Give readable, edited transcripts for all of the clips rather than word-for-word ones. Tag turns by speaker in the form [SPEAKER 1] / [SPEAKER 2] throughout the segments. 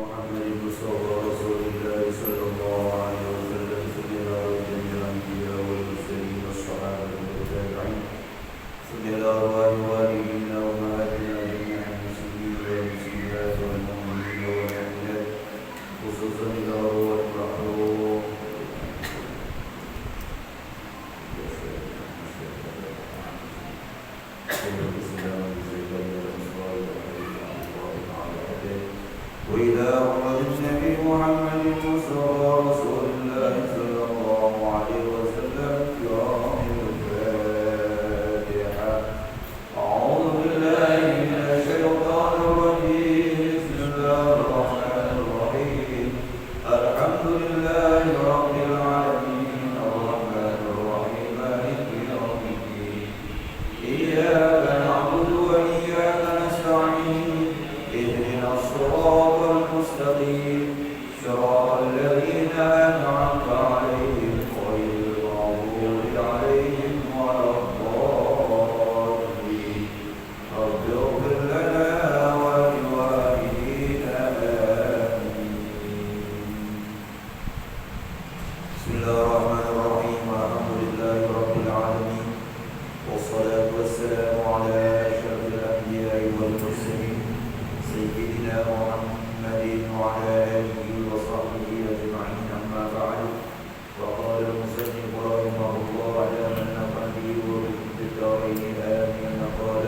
[SPEAKER 1] محمد المصطفى رسول الله صلى الله عليه وسلم سيدنا جميع الأنبياء والمرسلين والصحابة والتابعين سيدنا والوالدين وأمهاتنا جميع المسلمين والمسلمات والمؤمنين والمؤمنات خصوصا إلى روح المحروم وإلى أمة النبي محمد المصطفى رسول الله صلى الله عليه وسلم كرام الفاتحة. أعوذ بالله من الشيطان الرجيم. بسم الله الرحمن الرحيم. الحمد لله رب العالمين الرحمن الرحيم مالك يوم الدين. إياك نعبد وإياك نستعين. اهدنا الصراط المستقيم صراط الذين أنعمت عليهم غير المغضوب عليهم ولا الضالين. رب اغفر لنا ولوالدينا آمين. بسم الله الرحمن الرحيم. الحمد لله رب العالمين والصلاة والسلام على أشرف الأنبياء والمرسلين سيدنا محمد وعلى آله وصحبه أجمعين. أما بعد، وقال المصنف رحمه الله على من نفعله وفي الدارين آمين. قال: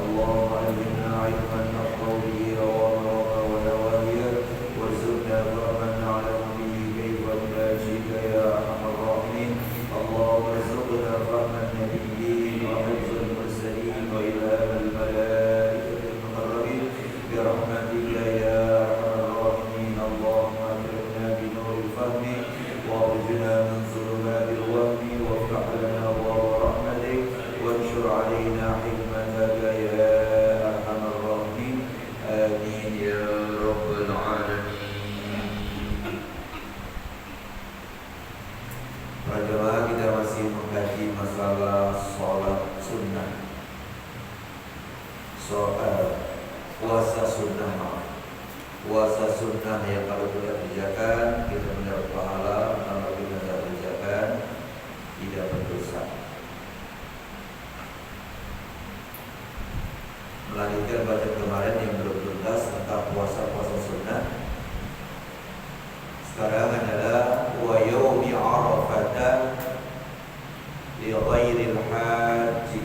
[SPEAKER 1] اللهم علمنا علما نفقه به أوامرك ونواهيك وارزقنا فهما نعلم به كيف نناجيك يا أرحم الراحمين. اللهم ارزقنا فهم النبيين وحفظ المرسلين وإلهام الملائكة المقربين برحمتك يا أرحم الراحمين. اللهم أكرمنا بنور الفهم وأخرجنا من ظلمات الوهم وافتح لنا أبواب رحمتك وانشر علينا حكمتك يا أرحم الراحمين. آمين يا رب العالمين. Para jemaah, kita masih mengkaji masalah sholat sunnah, soal puasa sunnah. Puasa sunnah yang kalau kita kerjakan kita mendapat pahala, kalau kita tidak kerjakan tidak berdosa. Melanjutkan bacaan kemarin yang belum tuntas tentang puasa-puasa sunnah. Sekarang adalah wa yaumi arafata li ghairil haji.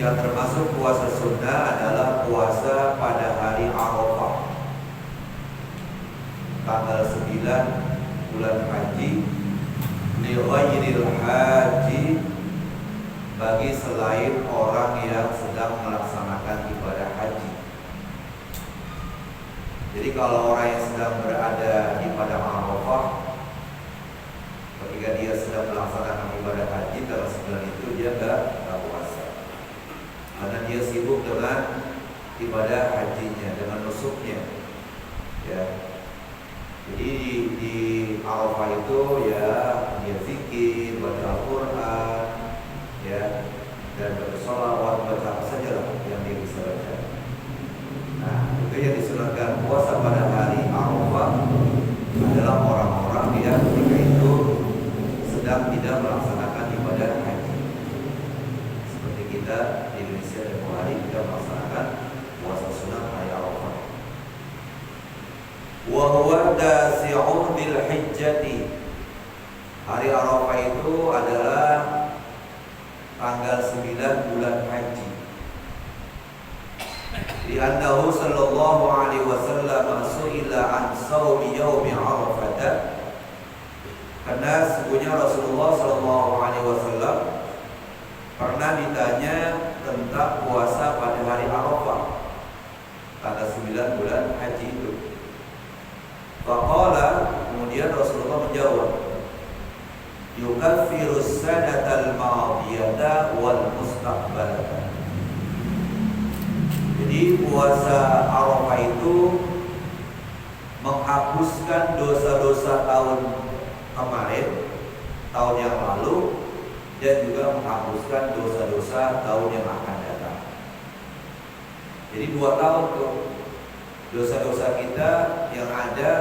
[SPEAKER 1] Yang termasuk puasa sunnah adalah puasa pada hari Arafah, tanggal 9 bulan haji, li ghairil haji, bagi selain orang yang sedang melaksanakan ibadah haji. Jadi kalau orang yang sedang berada di padang Arafah, ketika dia sedang melaksanakan ibadah haji tanggal 9 itu dia enggak puasa, karena dia sibuk dengan ibadah hajinya, dengan nusuknya, ya. Jadi di Arafah itu ya dia zikir, baca Al-Quran, ya, dan baca sholawat, baca apa saja lah yang dia bisa baca. Nah, itu yang disunahkan puasa pada hari Arafah adalah orang-orang yang ketika itu sedang tidak melaksanakan ibadah haji. Seperti kita di Indonesia dan hari kita melaksanakan puasa sunnah hari Arafah. Wa huwa tasi'un bil hijjati. Hari Arafah itu adalah tanggal 9 bulan haji. Li'annahu sallallahu alaihi wasallam su'ila an shaumi yaumi Arafah. Karena sesungguhnya Rasulullah sallallahu alaihi wasallam pernah ditanya tentang puasa pada hari Arafah, tanggal 9 bulan haji itu. Faqala, kemudian Rasulullah menjawab, yukaffirus sanatal madiyata wal mustaqbalata. Jadi puasa Arafah itu menghapuskan dosa-dosa tahun kemarin, tahun yang lalu, dan juga menghapuskan dosa-dosa tahun yang akan datang. Jadi 2 tahun tuh dosa-dosa kita yang ada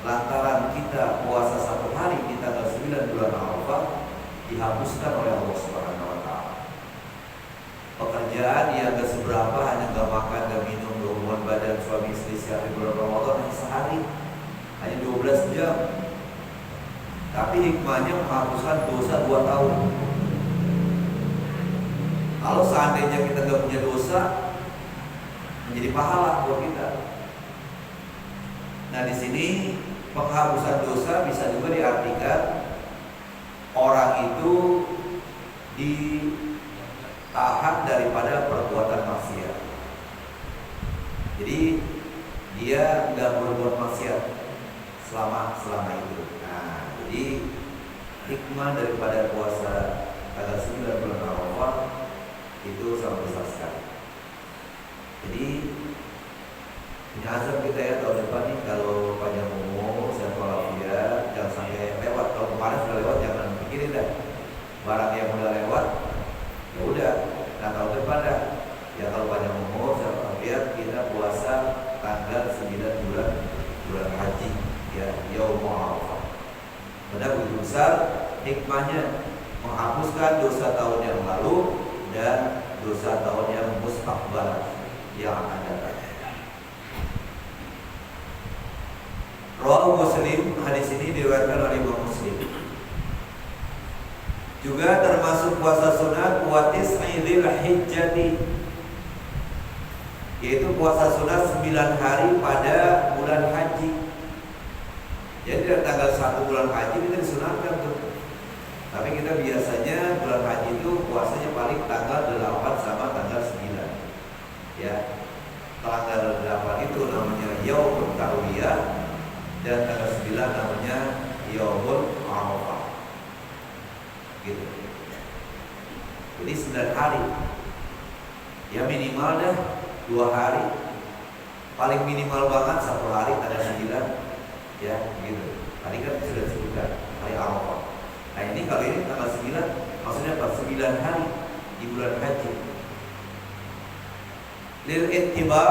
[SPEAKER 1] lantaran kita puasa 1 hari di tanggal 9 bulan Arafah dihapuskan oleh Allah Subhanahu wa taala. Pekerjaan yang gak seberapa, hanya gak makan, gak minum, gak hubungan badan suami istri sehari bulan Ramadan hanya sehari, hanya 12 jam. Tapi hikmahnya menghapuskan dosa 2 tahun. Kalau seandainya kita gak punya dosa, menjadi pahala buat kita. Nah, di sini penghapusan dosa bisa juga diartikan orang itu ditahan daripada perbuatan maksiat. Jadi dia nggak berbuat maksiat selama itu. Nah, jadi hikmah daripada puasa tanggal 9 bulan Arafah itu sangat besar sekali. Jadi ini azam kita ya tahun depan nih, kalau panjang umur, sehat walafiat, jangan sampai lewat. Kalau kemarin sudah lewat, jangan pikirin dah. Barang yang udah lewat, ya udah. Nah, tahun depan dah. Ya kalau panjang umur, sehat walafiat, kita puasa tanggal 9 bulan haji, ya Yaumul Arafah. Benar begitu besar hikmahnya, menghapuskan dosa tahun yang lalu dan dosa tahun yang mustaqbal yang akan datang. Rawahu Muslim, hadis ini diriwayatkan oleh Imam Muslim. Juga termasuk puasa sunat Watis Dzul Hijjati, yaitu puasa sunat 9 hari pada bulan haji. Jadi dari tanggal 1 bulan haji kita disunatkan tuh. Tapi kita biasanya bulan haji itu puasanya paling tanggal 8 sama tanggal 9. Ya, tanggal 8 itu namanya Yaumul Tarwiyah dan tanggal 9 namanya Yaumul Arafah. Gitu. Jadi 9 hari. Ya minimal dah 2 hari. Paling minimal banget 1 hari tanggal 9. Ya, gitu. Tadi kan sudah disebutkan hari Arafah. Nah, ini kalau ini tanggal 9 maksudnya apa? 9 hari di bulan haji. Lil ittiba,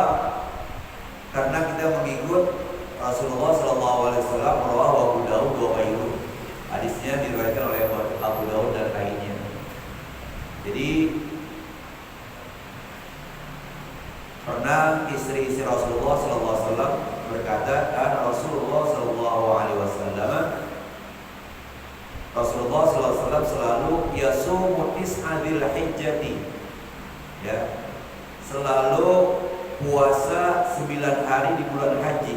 [SPEAKER 1] karena kita mengikut Rasulullah SAW. Rawahu Abu Dawud wa ghairuh. Hadisnya diriwayatkan oleh Abu Dawud dan lainnya. Jadi pernah istri Rasulullah SAW berkata, Rasulullah SAW selalu yasumu tis'adil hijjati, ya, selalu puasa 9 hari di bulan haji.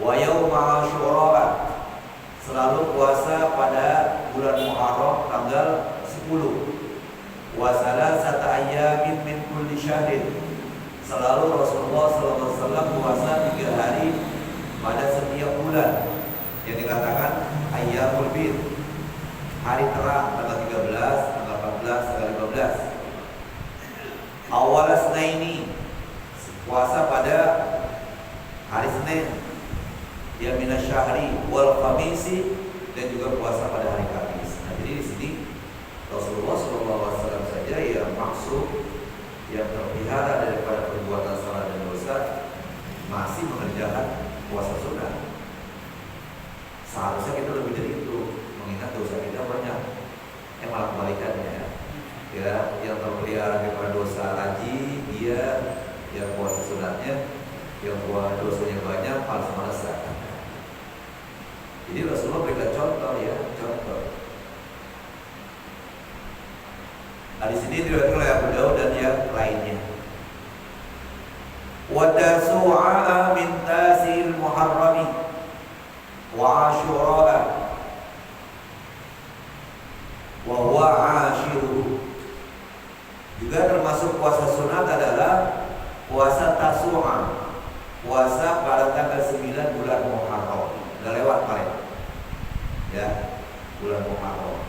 [SPEAKER 1] Wa yauma Asyura, selalu puasa pada bulan Muharram tanggal 10. Wa salasata ayyamin min kulli syahrin, selalu Rasulullah SAW puasa 3 hari pada setiap bulan, yang dikatakan ayyamul bid, hari terang, tanggal 13, tanggal 14, tanggal 15. Awal Senaini, puasa pada hari Senin, ya minasyahri wal khamisi, dan juga puasa pada hari Kamis. Nah, jadi di sini Rasulullah SAW saja yang maksud, yang terpelihara daripada perbuatan salah dan dosa, masih mengerjakan puasa sunnah. Seharusnya kita lebih dari itu, mengingat dosa kita banyak. Malah kebalikannya, ya, yang terpelihara daripada dosa haji, dia yang puasa sunatnya, yang buat dosanya banyak, malas-malasan. Jadi Rasulullah berikan contoh, ya, contoh. Hadis ini diriwayatkan oleh Abu Dawud dan yang lainnya. Wa tasu'a min tasil muharrami wa asyura wa huwa ashiru. Juga termasuk puasa sunat adalah puasa Tasu'a, puasa pada tanggal 9 bulan Muharram. Udah lewat kemarin, ya, bulan Muharram.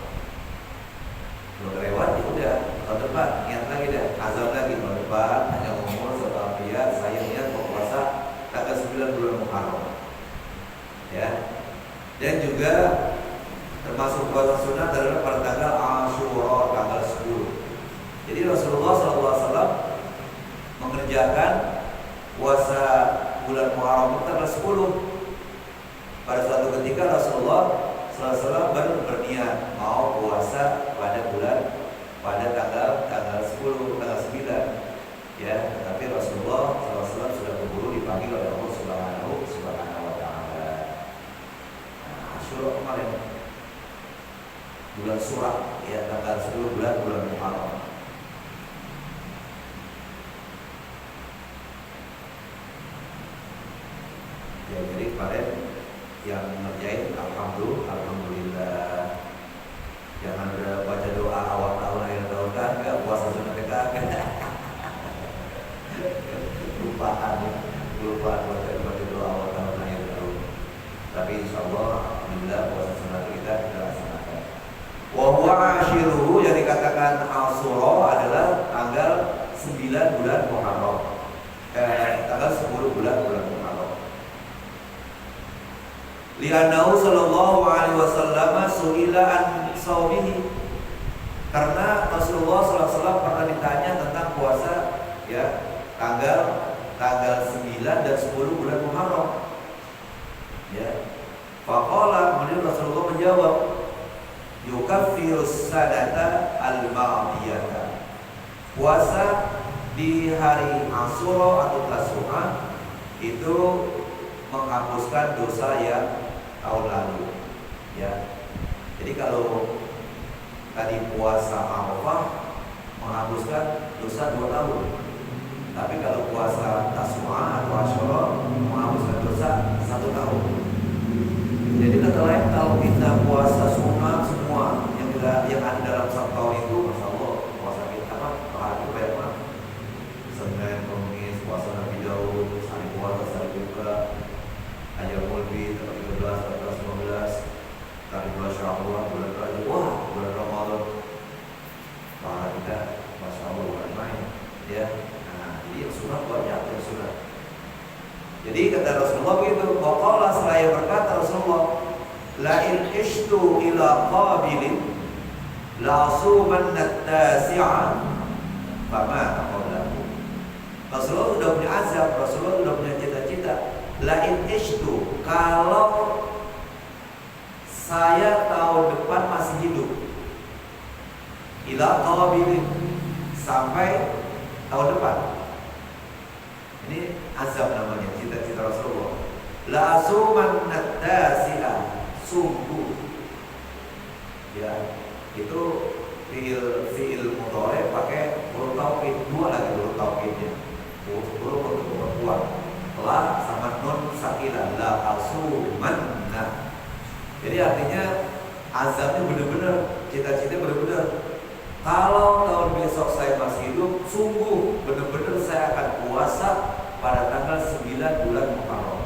[SPEAKER 1] Udah lewat, ya udah, tahun depan ingat lagi dah, azam lagi tahun depan, hanya ngomong setelah dia saya niat mau puasa tanggal 9 bulan Muharram, ya. Dan juga termasuk puasa sunat adalah pada tanggal Asyura, tanggal 10. Jadi Rasulullah SAW mengerjakan mengerjakan puasa bulan Muharram tanggal 10. Pada suatu ketika Rasulullah SAW berniat mau puasa pada tanggal 10, tanggal 9, ya. Tetapi Rasulullah SAW sudah keburu dipanggil oleh Allah Subhanahu wa Ta'ala. Nah, Asyura kemarin bulan Surat, ya, tanggal 10 bulan Muharram. Ya, jadi kemarin yang ngerjain alhamdulillah. Jangan udah baca doa awal tahun akhir tahun kagak, puasa sunat kagak. Lupaan baca doa awal tahun akhir tahun. Tapi insyaallah alhamdulillah puasa sunat kita laksanakan. Wa huwa ashiruhu, yang dikatakan Asyura adalah tanggal 9 bulan Muharram. Tanggal 10 bulan Muharram. Li'annahu sallallahu alaihi wasallam su'ila an saumihi, karena Rasulullah SAW pernah ditanya tentang puasa, ya, tanggal 9 dan 10 bulan Muharram, ya. Faqala, kemudian Rasulullah menjawab, yukaffirus sanata al-ma'diyata, puasa di hari Asyura atau Tasyura itu menghapuskan dosa yang tahun lalu, ya. Jadi kalau tadi puasa Arafah menghapuskan dosa 2 tahun, tapi kalau puasa Tasyura atau Asyura menghapuskan dosa 1 tahun. Jadi kata lain, kalau kita puasa sunat semua yang ada dalam 1 tahun itu, masya Allah, puasa kita pahala itu banyak banget. Senin, Kamis, puasa Nabi Daud, hari puasa, hari buka, Ayyamul Bid, tanggal 13, 14, 15, tanggal 12 Syawal, bulan Rajab, bulan Ramadan. Pahala kita, masya Allah, bukan main, ya. Nah, jadi yang sunat banyak, yang sunat. Jadi kata Rasulullah begitu. Waqala, seraya berkata Rasulullah, la in ishtu ila qabilin la asumanna tasi'a fama taqablahu. Rasulullah sudah punya azab, Rasulullah sudah punya cita-cita. La in ishtu, kalau saya tahun depan masih hidup, ila qabilin, sampai tahun depan. Ini azab namanya, cita-cita Rasulullah. La asumanna tasi'a, sungguh, ya, itu fiil mudhari pakai huruf taukid, 2 lagi huruf taukidnya, huruf untuk perempuan, la sama nun sakilah, la asumanna. Jadi artinya azabnya benar-benar, cita-cita benar-benar. Kalau tahun besok saya masih hidup, sungguh benar-benar saya akan puasa pada tanggal 9 bulan Muharram.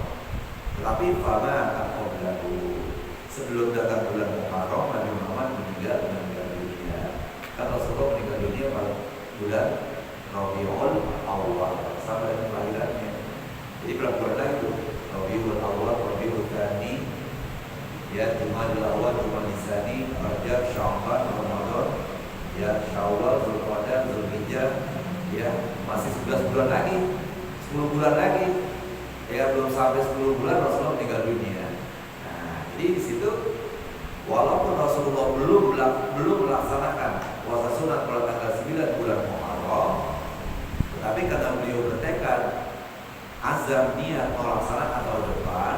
[SPEAKER 1] Tetapi fama taqablahu, sebelum datang bulan Muharram, Nabi Muhammad meninggal dunia. Kan Rasulullah meninggal dunia pada bulan Rabiul Awwal, sama dengan kelahirannya. Jadi berapa bulan lagi itu? Rabiul Awwal, Rabiul Tsani, ya, Jumadil Awwal, Jumadil Tsani, Rajab, Sya'ban, Ramadan, ya, Syawal, Zulqa'dah, Zulhijjah, ya, masih 11 bulan lagi, 10 bulan lagi. Ya, belum sampai 10 bulan Rasulullah meninggal dunia. Nah, jadi di situ walaupun Rasulullah belum melaksanakan puasa sunat pada tanggal 9 bulan Muharram, tetapi karena beliau bertekad azam niat melaksanakan tahun depan,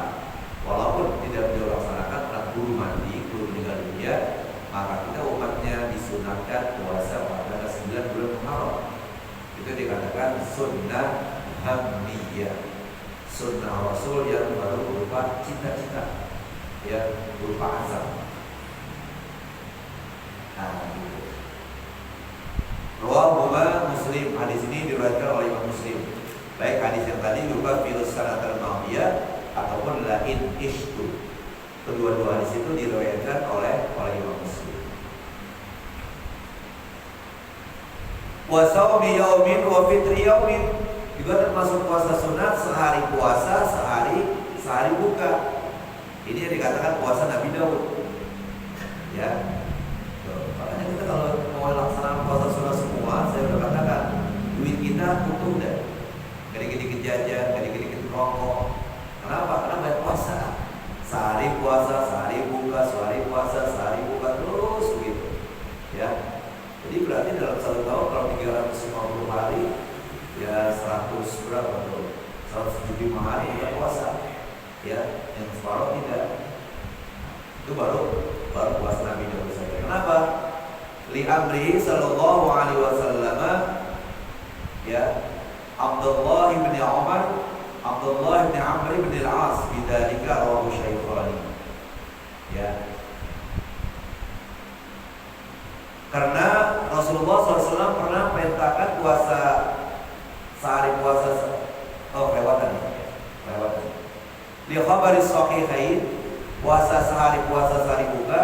[SPEAKER 1] walaupun tidak beliau laksanakan karena buru mati, buru meninggal dunia, maka kita umatnya disunatkan puasa pada tanggal 9 bulan Muharram. Itu dikatakan sunnah hamdiyah, sunnah Rasul yang baru berupa cita-cita, ya, berupa azam. Nah, gitu. Rawahuma Muslim, hadis ini diriwayatkan oleh Imam Muslim. Baik hadis yang tadi berupa filus sanatul ma'diyah ataupun lain ishtu. Kedua-dua hadis itu diriwayatkan oleh Imam Muslim. Wa shaumi yaumin wa fitri yaumin, juga termasuk puasa sunat, sehari puasa, sehari buka. Ini yang dikatakan puasa Nabi Daud, ya. Makanya kita kalau mau laksanakan puasa sunat semua, saya udah katakan duit kita utuh deh. dikit-dikit jajan, nggak dikit-dikit rokok. Kenapa? Karena banyak puasa. Sehari puasa, sehari buka, sehari puasa, sehari buka, terus begitu. Ya. Jadi berarti dalam 1 tahun kalau 350 hari, ya 100 berapa tuh? 175 hari kita puasa. Ya, yang separuh tidak. Itu baru puasa Nabi Daud saja. Kenapa? Li amri sallallahu alaihi wasallam, ya, Abdullah bin Umar, Abdullah bin Amr bin al-As bidzalika rawahu Syaikhani. Ya. Karena Rasulullah SAW pernah perintahkan puasa sehari puasa lewatan. Li khabari sahihain, puasa sehari puasa sehari buka.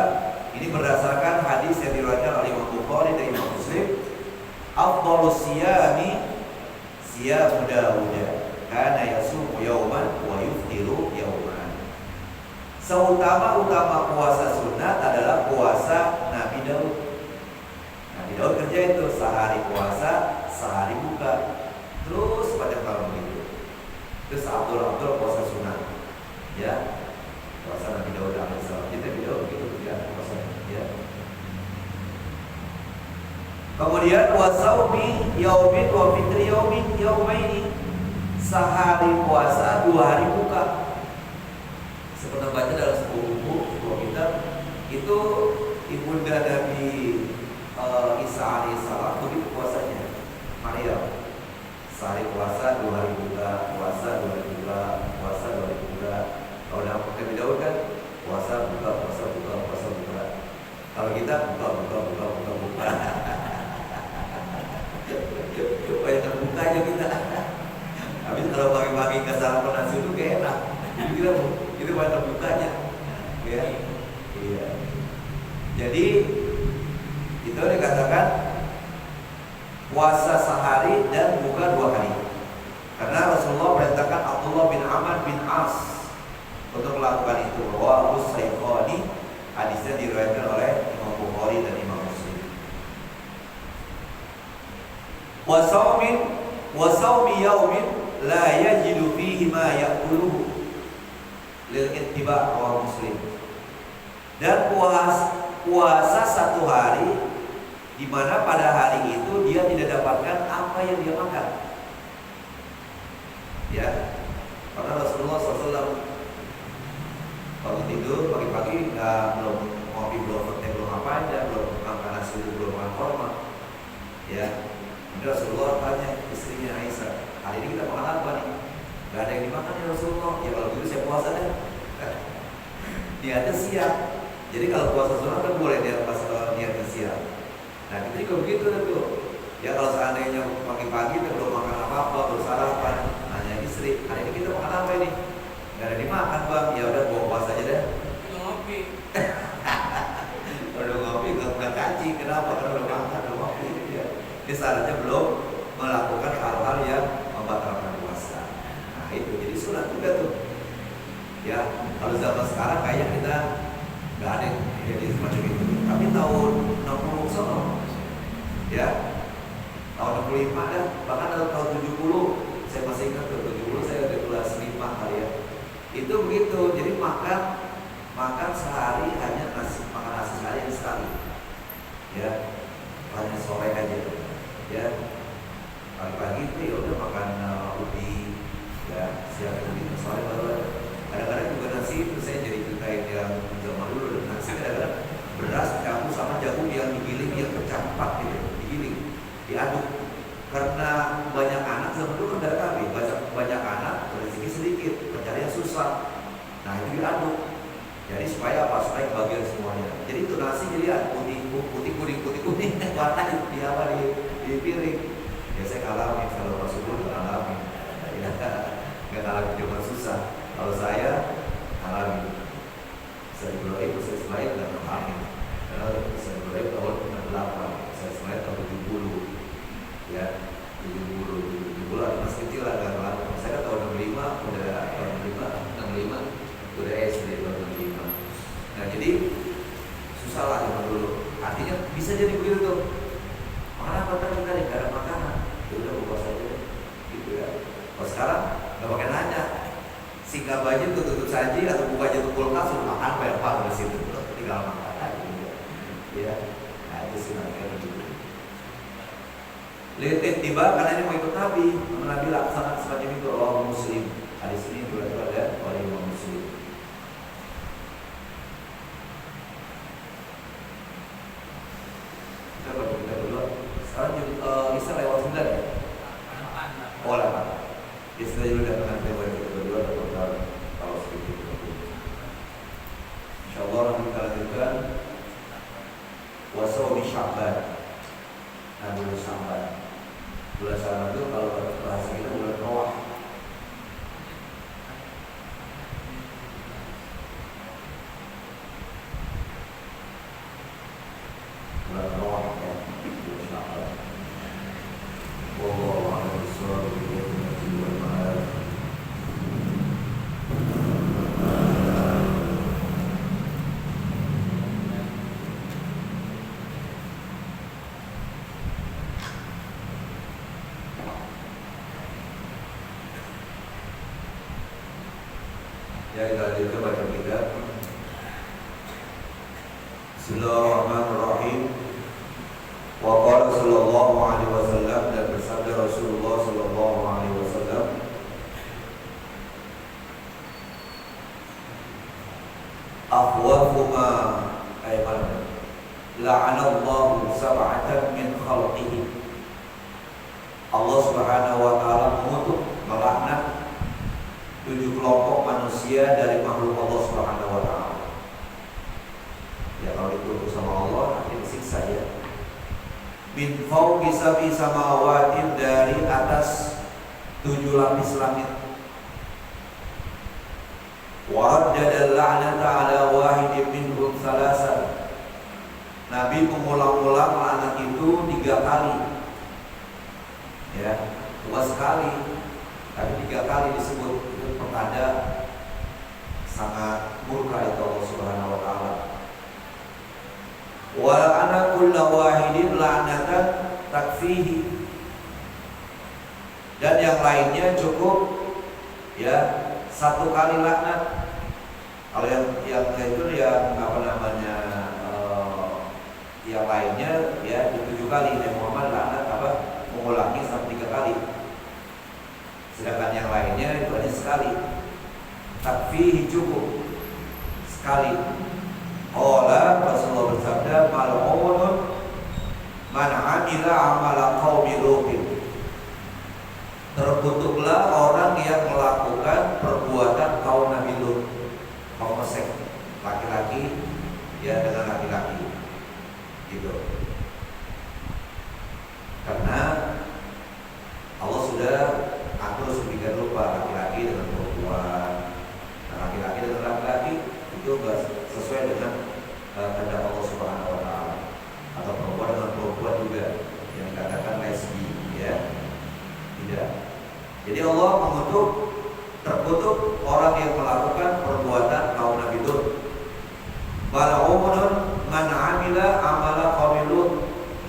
[SPEAKER 1] Ini berdasarkan hadis yang diriwayatkan oleh Imam Bukhari dan Imam Muslim. Afdhalus siyami siyamu Daud, kana yasumu yauman wa yuftiru yauman. Seutama-utama puasa sunat adalah puasa Nabi Daud. Nabi Daud kerja itu sehari puasa, sehari buka, terus pada tahun itu. Terus Abdul puasa sunat, ya, puasa Nabi Daud alaihissalam. Jadi Nabi Daud begitu ya puasa, ya. Kemudian wasaumi yaumin wa fitri yaumaini, sehari puasa 2 hari buka. Seperti baca dalam sebuah buku kitab itu ibunda Nabi Isa alaihissalam begitu puasanya. Maria sehari puasa 2 hari buka, puasa 2 hari buka, puasa 2 hari buka. Kalau Nabi Daud kan puasa buka, puasa buka, puasa buka. Kalau kita buka. Banyak bukanya kita. Habis kalau pagi-pagi ke sarapan nasi itu kayak enak. Jadi kita banyak bukanya. Ya. Iya. Jadi itu dikatakan puasa sehari dan buka 2 hari. Karena Rasulullah perintahkan Abdullah bin Amr bin As untuk melakukan itu. Rawahu Syaikhani, hadisnya diriwayatkan oleh Imam Bukhari dan Imam Muslim. Wa saumi yaumin la yajidu fihi ma ya'kuluhu lil ittiba' rawahu Muslim. Dan puasa 1 hari di mana pada hari itu dia tidak dapatkan apa yang dia makan. Ya, karena Rasulullah SAW bangun tidur pagi-pagi belum ngopi, belum apa aja, belum makan nasi, belum makan korma. Ya, jadi Rasulullah tanya istrinya Aisyah, hari ini kita makan apa nih? Gak ada yang dimakan ya Rasulullah. Ya kalau gitu saya puasa deh. Niatnya siang. Jadi kalau puasa sunat kan boleh dia pas niatnya siang. Nah kita juga begitu tuh. Ya kalau seandainya pagi-pagi kita belum makan apa-apa, belum sarapan, nanya istri, hari ini kita makan apa ini? Gak ada dimakan bang, ya udah bawa puasa aja deh.
[SPEAKER 2] Ngopi.
[SPEAKER 1] Udah ngopi nggak kaji, kenapa? Karena udah makan, udah ngopi. Ya. Ini syaratnya belum melakukan hal-hal yang membatalkan puasa. Nah itu jadi sunat juga tuh. Ya kalau zaman sekarang kayaknya kita nggak ada yang jadi semacam itu. Tapi tahun 60 sono, ya tahun 65 dah, bahkan tahun 70 saya masih ingat tuh 70 saya udah kelas 5 kali ya. Itu begitu, jadi makan sehari hanya makan nasi sehari sekali, ya hanya sore aja, ya pagi-pagi itu ya udah makan ubi, ya siang ubi, sore baru ada. Kadang-kadang juga nasi itu saya jadi ceritain yang zaman dulu, nasi kadang-kadang beras campur sama jagung yang digiling, yang tercampak gitu, digiling, diaduk. Karena banyak anak zaman dulu kan kami banyak anak, rezeki sedikit, pencarian susah. Nah itu diaduk. Jadi supaya apa? Supaya kebagian semuanya. Jadi itu nasi jadi putih kuning warna di apa di piring. Ya saya ngalamin, kalau Rasulullah nggak ngalamin. Ya, nggak ngalamin cuma susah. Kalau saya ngalamin. Saya Ibrahim, saya Ismail nggak ngalamin. Karena saya Ibrahim tahun 68, saya Ismail tahun 70. Ya 70 ada masih kecil lah kan. Saya tahun 65 udah SD tahun 65. Nah jadi susah lah zaman dulu. Artinya bisa jadi begitu tuh. Mana apa tadi kita gak ada makanan, ya udah buka saja gitu ya. Kalau sekarang nggak pakai nanya, singgah budget tutup saji atau buka aja tuh kulkas, sudah makan bayar pal di situ, tinggal makan aja gitu. Ya, nah itu sih namanya gitu. Lihat tiba karena ini mau ikut Nabi, Nabi laksanakan semacam itu. Allah Muslim, hadis ini juga ada oleh Imam Muslim. Kita berdua. Sekarang bisa lewat 9 ya? Oh 8. Ya sudah dulu datang nanti kita berdua atau kalau sedikit. Insyaallah nanti kita lanjutkan wasau di Sya'ban. Nah bulan Sya'ban. Bulan Sya'ban itu kalau bahasa kita bulan Rawah. Bulan Rawah ya, bulan Sya'ban. Wallahu a'lam bishawab. Ya kita lanjutkan baca kita. Bismillahirrahmanirrahim. Wa qala sallallahu alaihi wasallam, dan bersabda Rasulullah sallallahu alaihi wasallam, akhwafu ma ayman la'anallahu sab'atan min khalqihi. Allah Subhanahu wa taala mengutuk, melaknat 7 kelompok manusia dari makhluk Allah Subhanahu wa taala. Ya kalau dikutuk sama Allah nanti disiksa ya. Min fawqi sab'i samawatin, dari atas 7 lapis langit. Wa haddada al-la'nata 'ala wahidin minhum thalathan. Nabi mengulang-ulang laknat itu 3 kali. Ya, 2 sekali, tapi 3 kali disebut. Itu pertanda sangat murka itu Allah Subhanahu wa taala. Wa ana kullu wahidin la'natan takfihi. Dan yang lainnya cukup ya 1 kali laknat. Kalau yang itu yang apa namanya yang lainnya ya 7 kali. Nabi Muhammad laknat apa mengulangi sampai 3 kali. Sedangkan yang lainnya itu hanya sekali. Takfihi cukup sekali. Qala Rasulullah bersabda, mal'unun man 'amila 'amala qaumi Lutin. Terkutuklah orang yang melakukan perbuatan kaum Nabi Lut. Homoseks, laki-laki ya dengan laki-laki. Gitu. Karena Allah sudah atur sedemikian rupa laki-laki dengan perempuan, nah, laki-laki dengan laki-laki itu sesuai dengan kehendak Allah Subhanahu wa taala. Atau perempuan dengan perempuan juga yang dikatakan lesbi ya. Tidak. Jadi Allah mengutuk, terkutuk orang yang melakukan perbuatan kaum Nabi Lut. Mal'unun man 'amila 'amala qaumi Lut.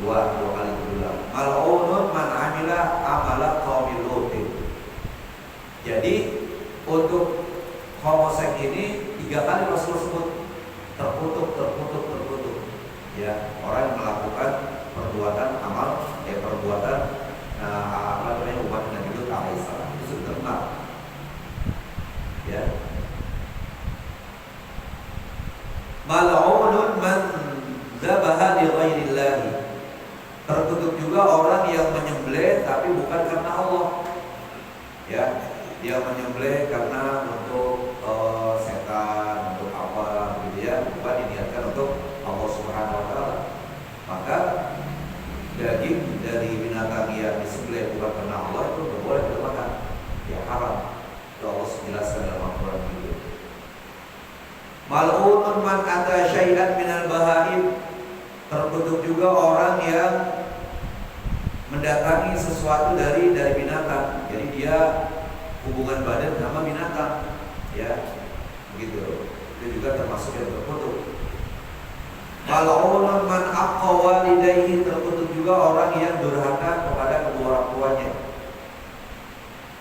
[SPEAKER 1] Dua kali berulang. Mal'unun man 'amila 'amala qaumi Lut. Jadi untuk homoseks ini 3 kali Rasul sebut terkutuk. Ya, orang yang melakukan perbuatan amal, perbuatan apa namanya umat Nabi Lut alaihissalam itu sudah terkenal. Ya. Mal'unun man dzabaha li ghairillah. Terkutuk juga orang yang menyembelih tapi bukan karena Allah. Ya, dia menyembelih karena untuk setan, untuk apa gitu ya, bukan diniatkan untuk Allah Subhanahu wa taala. Maka daging dari binatang yang disembelih bukan karena Allah itu tidak boleh dimakan. Ya haram. Itu Allah jelaskan dalam Al-Qur'an itu. Mal'unun man ata syai'an minal bahaim. Terkutuk juga orang yang mendatangi sesuatu dari binatang. Jadi dia hubungan badan sama binatang, ya, begitu. Itu juga termasuk yang terkutuk. Mal'unun man aqqa walidayhi. Terkutuk juga orang yang durhaka kepada kedua orang tuanya.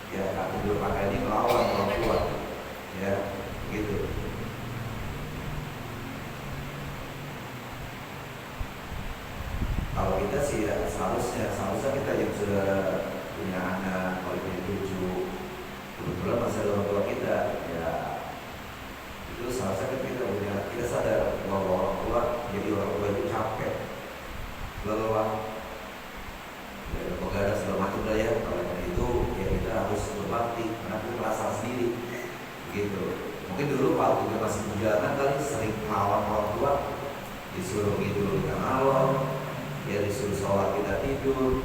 [SPEAKER 1] Ya, durhaka ini melawan orang tua, ya, gitu. Kalau kita sih ya seharusnya kita yang sudah punya anak, kalau punya cucu, kebetulan masih ada orang tua kita, ya itu seharusnya kita sadar bahwa orang tua, jadi orang tua itu capek, lelah, ya begadang segala macam lah ya. Kalau itu ya kita harus berbakti, karena kita merasa sendiri, gitu. Mungkin dulu waktu kita masih bujangan kali sering melawan orang tua, disuruh tidur kita malam, ya disuruh sholat kita tidur,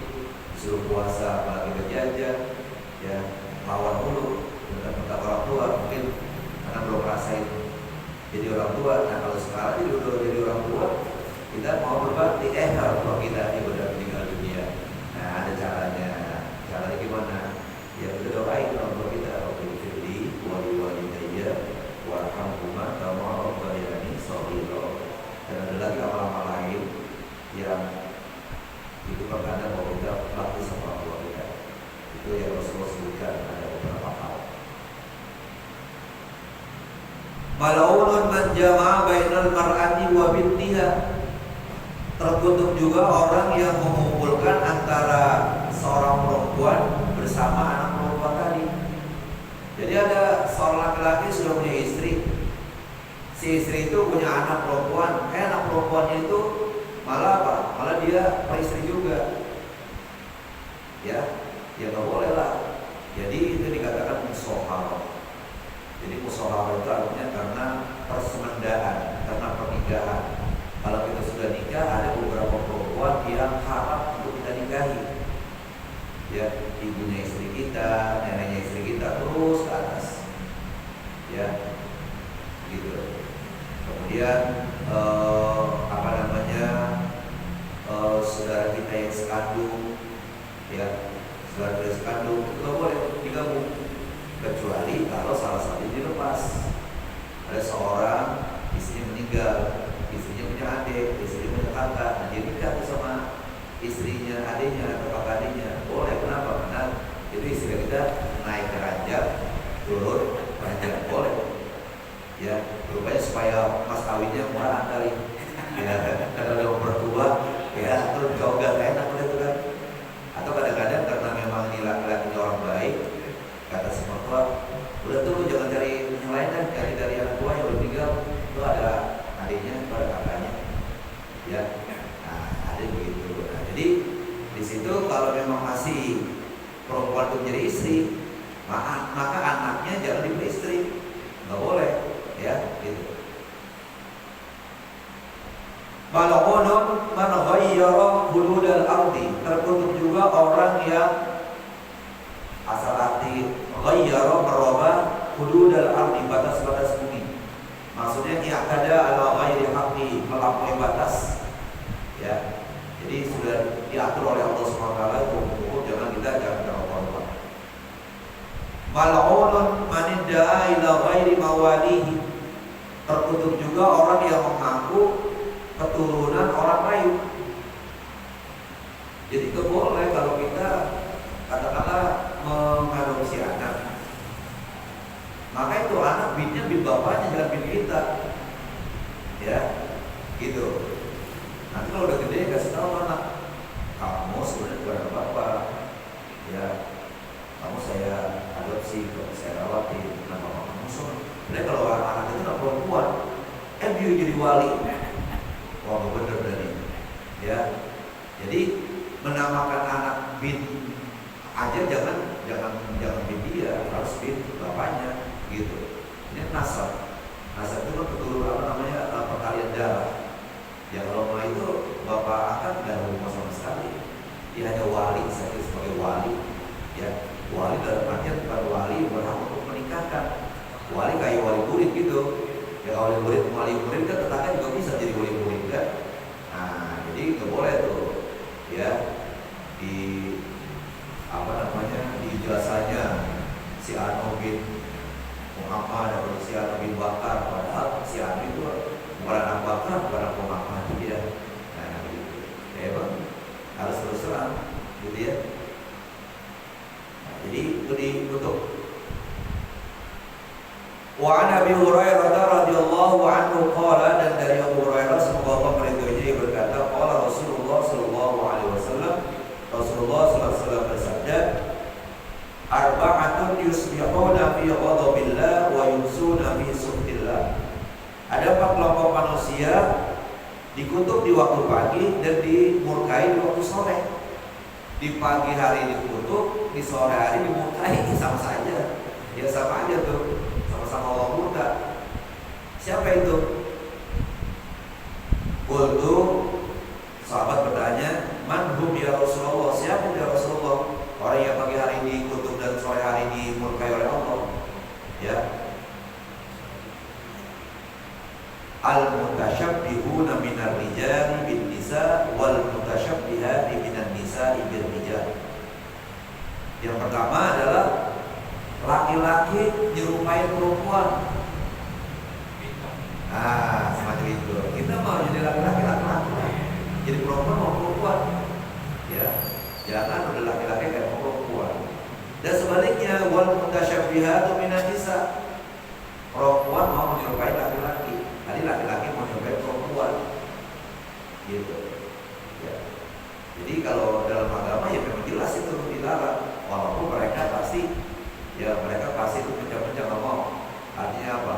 [SPEAKER 1] disuruh puasa malah kita jajan, ya lawan dulu bentak orang tua, mungkin karena belum rasain jadi orang tua. Nah kalau sekarang jadi orang tua, kita mau berbakti, orang tua kita ini udah meninggal dunia. Nah ada caranya gimana? Ya kita doain orang tua kita, Rabbil wali-walidayya warhamhuma kama rabbayani shaghira. Dan ada lagi amal-amal lain yang itu pertanda bahwa kita bakti sama orang tua kita. Itu yang Rasulullah sebutkan, ada beberapa hal. Malaunun man jama'a bainal mar'ati wa bintiha. Terkutuk juga orang yang mengumpulkan antara seorang perempuan bersama anak perempuan tadi. Jadi ada seorang laki-laki sudah punya istri. Si istri itu punya anak perempuan. Anak perempuannya itu malah apa? Malah dia peristri juga. Ya nggak boleh lah. Jadi itu dikatakan musohara. Jadi musohara itu artinya karena persemendaan, karena pernikahan. Kalau kita sudah nikah, ada beberapa perempuan yang haram untuk kita nikahi. Ya, ibunya istri kita, neneknya istri kita, terus ke atas. Ya, gitu. Kemudian saudara kita yang sekandung, ya, saudara kita sekandung itu nggak boleh digabung, kecuali kalau salah satu dilepas. Ada seorang istri meninggal, istrinya punya adik, istrinya punya kakak, nah dia nikah sama istrinya, adiknya atau kakak adiknya, boleh. Kenapa? Karena itu istri kita naik derajat, turun derajat, boleh. Ya, rupanya supaya mas kawinnya murah kali. Ya, karena udah berdua, ya terus jauh gak enak udah tuh kan. Atau kadang-kadang karena memang ini laki-laki orang baik, kata si mertua, udah tuh lu jangan cari yang lain kan, cari dari anak tua yang udah tinggal, tuh ada adiknya, tuh ada kakaknya, ya. Nah, ada begitu. Nah, jadi di situ kalau memang masih perempuan itu menjadi istri, maka anaknya jangan diberi istri, nggak boleh, ya, gitu. Malaunun man ghayyara hududal ardi. Terkutuk juga orang yang asal arti ghayyara, merubah hududal ardi, batas-batas bumi. Maksudnya i'tada ala ghairi haqqi, melampaui batas. Ya. Jadi sudah diatur oleh Allah SWT, hukum jangan Allah. Malaunun man idda'a ila ghairi mawalihi. Terkutuk juga orang yang mengaku keturunan orang lain. Jadi itu boleh kalau kita katakanlah mengadopsi anak, maka itu anak binnya bin bapaknya, jangan bin kita, ya, gitu. Nanti kalau udah gede kasih tahu anak, kamu sebenarnya bukan anak bapak, ya, kamu saya adopsi, saya rawatin, nama kamu sebenarnya kalau anak itu anak perempuan, dia jadi wali. Wah, bener dari, ya. Jadi menamakan anak bin aja jangan bin dia, harus bin bapaknya, gitu. Ini nasab. Nasab itu kan keturunan perkalian darah. Ya kalau mau itu bapak angkat nggak ada rumah sama sekali. Dia hanya wali saja sebagai wali. Ya, wali dalam artian bukan wali berhak untuk menikahkan. Wali kayak wali murid gitu. Ya wali murid kan tetangga juga bisa jadi wali murid kan. Nah, jadi nggak boleh tuh, ya, di di jasanya si Anu bin Muhammad atau si Anu bin Bakar, padahal si Anu itu bukan anak Bakar, bukan anak Muhammad, ya. Nah, gitu. Ya bang, harus terus terang, gitu ya. Nah, jadi itu untuk Wa an Abi Hurairah radhiyallahu anhu qala, dan dari Abu Hurairah semoga Allah meridhoinya, ia berkata, qala Rasulullah sallallahu alaihi wasallam, Rasulullah sallallahu alaihi wasallam bersabda, arba'atun yusbihuna fi ghadabillah wa yumsuna fi sukhtillah. Ada 4 kelompok manusia dikutuk di waktu pagi dan dimurkai di waktu sore. Di pagi hari dikutuk, di sore hari dimurkai, sama saja. Ya sama aja tuh, sama-sama Allah murka. Siapa itu? Qultu, sahabat bertanya, man hum ya Rasulullah? Siapa ya Rasulullah? Orang yang pagi hari dikutuk dan sore hari dimurkai oleh Allah. Ya. Al-mutasyabbihuna minar rijali bin nisa wal mutasyabbihati minan nisa'i bir rijal. Yang pertama adalah laki-laki nyerupai perempuan. Semacam itu. Kita mau jadi laki-laki, jadi perempuan mau perempuan. Ya, jangan udah laki-laki kayak perempuan. Dan sebaliknya, wal mutasyabihatu minan nisa. Perempuan mau menyerupai laki-laki. Tadi laki-laki mau menyerupai perempuan. Gitu. Ya. Jadi kalau dalam agama ya memang jelas itu dilarang. Walaupun mereka pasti itu pencah-pencah ngomong. Artinya apa?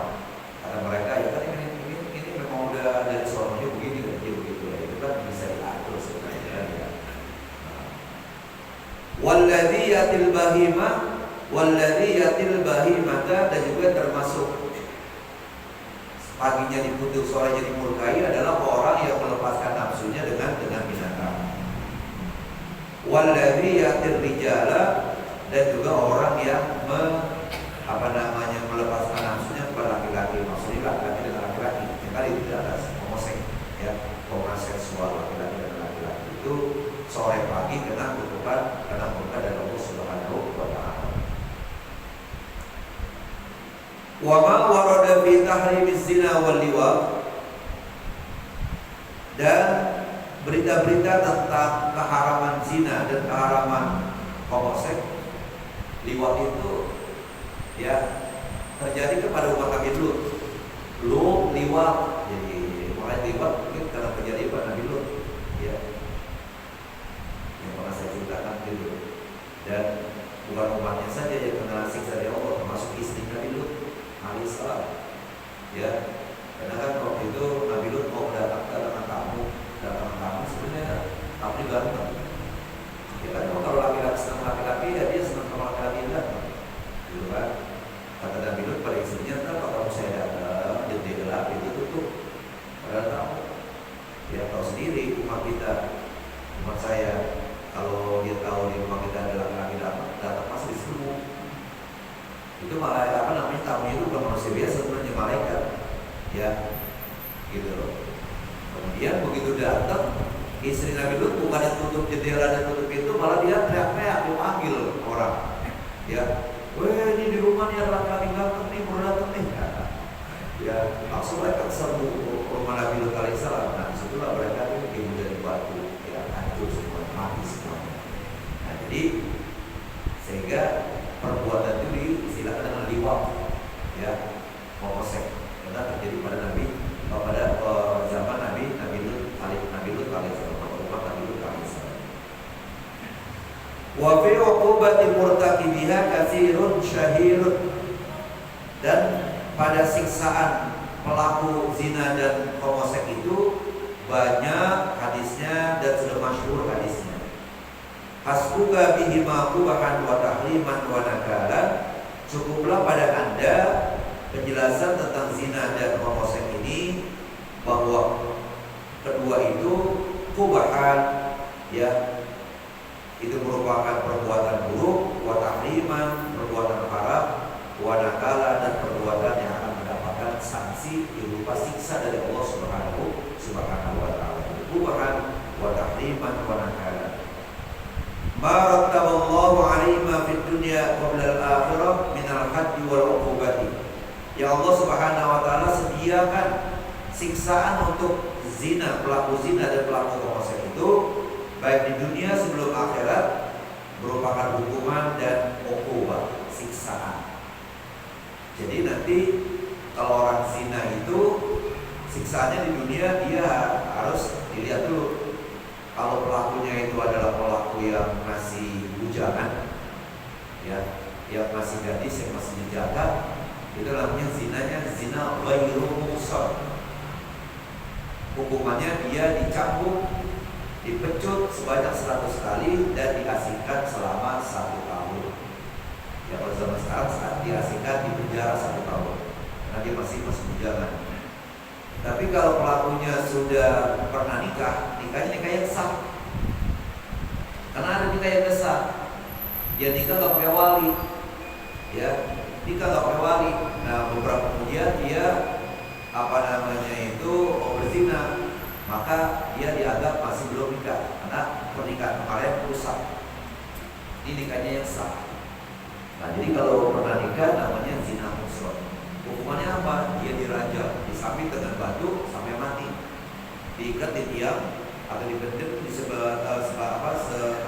[SPEAKER 1] Karena mereka ya kan ini memang udah dari suaranya begini dan dia begitu ya. Itu kan bisa diatur sebenarnya ya. Walladhiyatil bahimata, dan juga termasuk paginya dikutuk, sorenya dimurkai adalah orang yang melepaskan nafsunya dengan binatang. Walladhiyatil rijala, dan juga orang yang melepaskan nafsunya kepada laki-laki. Maksudnya laki-laki dengan laki-laki. Yang kali itu ada homoseks, ya, hubungan seksual laki-laki dengan laki-laki. Itu sore pagi kena kutukan, kena murka dari Allah Subhanahu wa Ta'ala. Wa ma warada fi tahrimiz zina wal liwat, dan berita-berita tentang keharaman zina dan keharaman homoseks, liwat itu ya terjadi kepada umat Nabi Lut. Lut liwat, jadi mulai liwat mungkin karena terjadi pada Nabi Lut, ya, yang pernah saya ceritakan gitu. Dan bukan umatnya saja yang kena siksa dari Allah, termasuk istri Nabi Lut alaihissalam, ya. Karena kan waktu itu Nabi Lut mau datang tamu sebenarnya tapi ganteng. Ya kan kalau laki-laki senang laki-laki, ya dia senang sama laki-laki yang datang, gitu kan. Kata Nabi Lut pada istrinya, kalau kamu saya datang jendela itu tutup. Padahal tahu, ya tahu sendiri umat saya, kalau dia tahu di rumah kita ada laki-laki datang pasti diserbu. Itu malah tamu itu bukan manusia biasa, sebenarnya malaikat, ya, gitu loh. Kemudian begitu datang, istri Nabi Lut bukan tutup jendela dan tutup pintu, malah dia teriak-teriak, dia panggil orang, ya, weh ini di rumah nih ada laki-laki ganteng nih, baru datang nih, ya, langsung mereka serbu rumah Nabi Lut alaihissalam. Nah disitulah mereka ini menjadi batu, ya, hancur semua, mati semuanya. Nah jadi sehingga perbuatan itu diistilahkan dengan liwat, ya, homoseks, karena terjadi pada zaman Nabi Lut alaihissalam, umat Nabi Lut alaihissalam. Wa fi uqubati murtaqibiha katsirun syahirun, dan pada siksaan pelaku zina dan homoseks itu banyak hadisnya dan sudah masyhur hadisnya. Hasbuka bihima qubahan wa tahriman wa nakalan, cukuplah pada Anda penjelasan tentang zina dan homoseks ini, bahwa kedua itu qubahan, ya, itu merupakan perbuatan buruk, wa tahriman, perbuatan haram, wa nakalan, dan perbuatan yang akan mendapatkan sanksi berupa siksa dari Allah Subhanahu wa Ta'ala. Qubahan wa tahriman wa nakalan. Ma rattaballahu 'alaima fid dunya qabla al-akhirah min al-haddi wal 'uqubati. Ya Allah Subhanahu wa Ta'ala sediakan siksaan untuk zina, pelaku zina dan pelaku homoseks itu baik di dunia sebelum akhirat, berupakan hukuman dan 'uqubah, siksaan. Jadi nanti kalau orang zina itu siksaannya di dunia dia harus dilihat dulu. Kalau pelakunya itu adalah pelaku yang masih bujangan, ya, yang masih gadis, yang masih dijaga, itu namanya zinanya zina ghairu muhsan. Hukumannya dia dicambuk, dipecut sebanyak 100 kali dan diasingkan selama 1 tahun. Ya kalau zaman sekarang saat diasingkan di penjara 1 tahun, karena dia masih bujangan. Tapi kalau pelakunya sudah pernah nikah, nikahnya nikah yang sah. Karena ada nikah yang sah, dia nikah gak pakai wali, ya, nikah gak pakai wali. Nah beberapa kemudian dia berzina, maka dia dianggap masih belum nikah karena pernikahan kemarin rusak. Ini nikahnya yang sah. Nah jadi kalau pernah nikah namanya zina muhsan. Hukumannya apa? Dia dirajam, disambit dengan batu sampai mati, diikat di tiang atau dibendek di setengah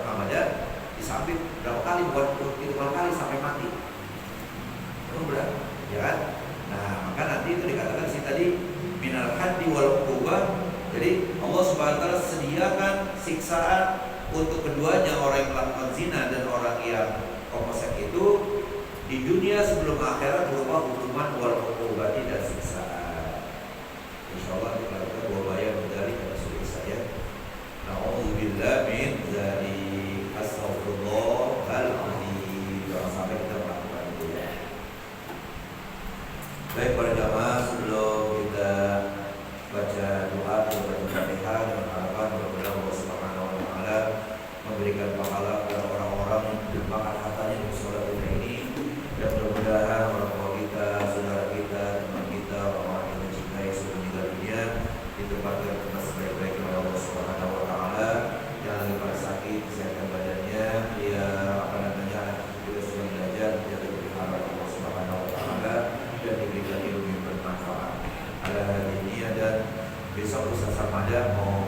[SPEAKER 1] badan, disambit berapa kali, bukan hitungan kali sampai mati. Itu berat, ya kan? Nah maka nanti itu dikatakan sih tadi minal haddi wal uqubah. Jadi Allah Subhanahu wa taala sediakan siksaan untuk keduanya, orang yang melakukan zina dan orang yang homoseks itu di dunia sebelum akhirat berupa hukuman wal uqubah dan siksaan. Insyaallah kita bayar dari kata suci saya. Nauzubillah min dzalik. Astagfirullahaladzim. Jangan sampai kita melakukan itu ya. Baik para jamaah, sebelum kita baca doa dan baca Fatihah dengan harapan mudah-mudahan Allah Subhanahu wa taala memberikan pahala kepada orang-orang yang berbakat hartanya di sholat kita ini, dan mudah-mudahan orang tua kita, saudara kita, teman kita, orang-orang yang mencintai sudah meninggal dunia ditempatkan tempat sebaik-baik oleh Allah Subhanahu wa taala. Yang lagi pada sakit kesehatan badannya, dia juga sedang belajar menjaga kebaikan Allah Subhanahu wa taala dan diberikan ilmu yang bermanfaat. Ada ini dan besok Ustaz Sarmada mau